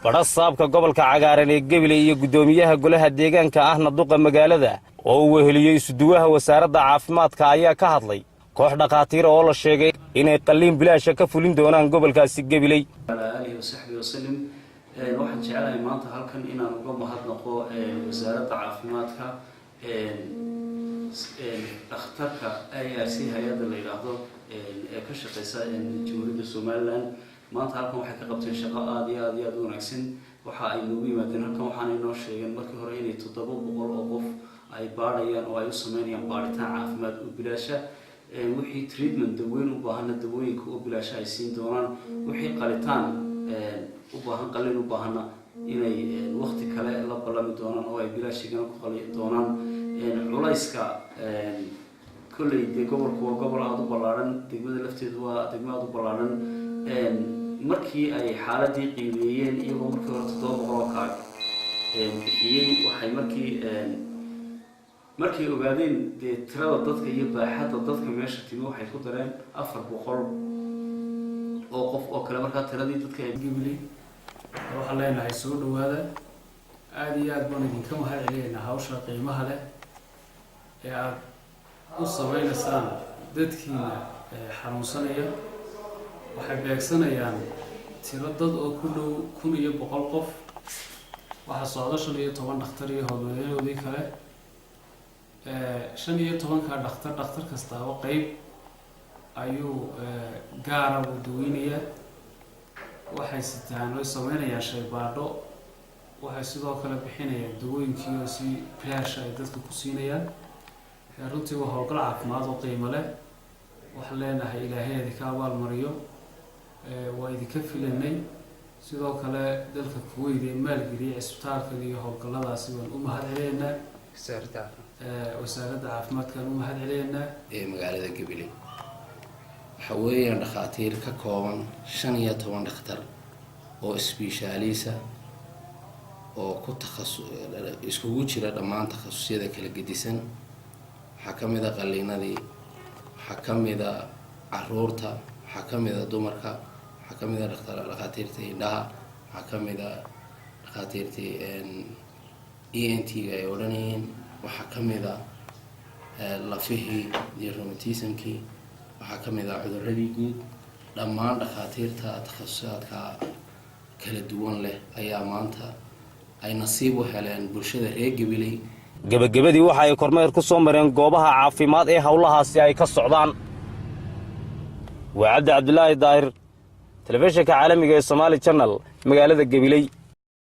badhasaabka gobolka cagaaran ee Gabiley iyo gudoomiyaha golaha deegaanka ahna duqa magaalada oo uu weheliyay isuduwaha wasaaradda caafimaadka ayaa ka hadlay koox dhaqaatiir oo la sheegay inay qalliin bilaash ka fulin doonaan gobolkaasi Gabiley. waxaan jecelahay maanta halkan inaan uga mahadnaqo wasaaradda caafimaadka dhakhtarka ARC hay'adda la yiraahdo ee ka shaqeysa Jamhuuriyadda Soomaaliland maanta halkan waxay ka qabteen shaqo aad iyo aad u wanaagsan waxa ay nagu yimaadeen halkan waxaan inoo sheegeen markii hore inay 700 oo qof ay baarayaan oo ay u sameeyaan baaritaan caafimaad oo bilaash ah wixii treatment daweyn u baahan dawooyinka oo bilaash ay siin doonaan wixii qalitaan u baahan qalin u baahna inay waqti kale la balami doonaan oo ay bilaashigana ku qalin doonaan culayska kulay gobolku waa gobol aad u ballaaran degmada lafteedu waa degmo aad u ballaaran markii ay xaaladii qiimeeyeen iyagoo markii hore 700 ka bixiyay waxay markii ogaadeen tirada dadka iyo baaxadda dadka meesha timi waxay ku dareen 400 oo qof oo kale marka tiradii dadka ay Gabiley waxa leenahay soo dhawaada aad iyo aad baan idinka mahadcelinaynaa hawsha qiimaha leh ee aad u sameeysaan dadkiina xanuunsanaya waxay beegsanayaan tiro dad oo ku dhow 1,100 qof waxa socda 15 dhakhtar iyo howlwadeennadii kale 15 ka dhakhtar kasta oo qayb ayuu gaara u daweynaya waxay sitaan oo sameynayaan shaybaadho waxay sidoo kale bixinayaan dawooyinkii oo si bilaash ay dadka ku siinayaan runtii waa howlgal caafimaad oo qiimo leh wax leenahay ilaahay ka abaal mariyo waa idinka filanay sidoo kale dalka Kuwait ee maalgeliya isbitaalka iyo howlgalladaasi waan u mahadceleynaa wasaaradda caafimaadka u mahadceleynaa ee magaalada Gabiley waxa weeyaan dhaqaatiir ka kooban 15 dhakhtar oo isbitaalisa oo ku iskugu jira dhammaan takhasusyada kala gedisan waxa kamid ah qalliinadii waxa kamid ah caruurta waxa kamid ah dumarka waxa kamid ah dhaqaatiirta indhaha waxa kamid ah dhaqaatiirta ENT ga ay oranayeen waxa kamid ah lafihii iyo rheumatismkii waxa kamid ah cudurradii guud dhammaan dhaqaatiirta takhasusaadka kala duwan leh ayaa maanta ay nasiib u heleen bulshada reer Gabiley gabagabadii waxa ay kormeer ku soo mareen goobaha caafimaad ee hawlahaasi ay ka socdaan waa Cabdi Abdullaahi Daahir telefishinka caalamiga ee Somali Channel magaalada Gabiley.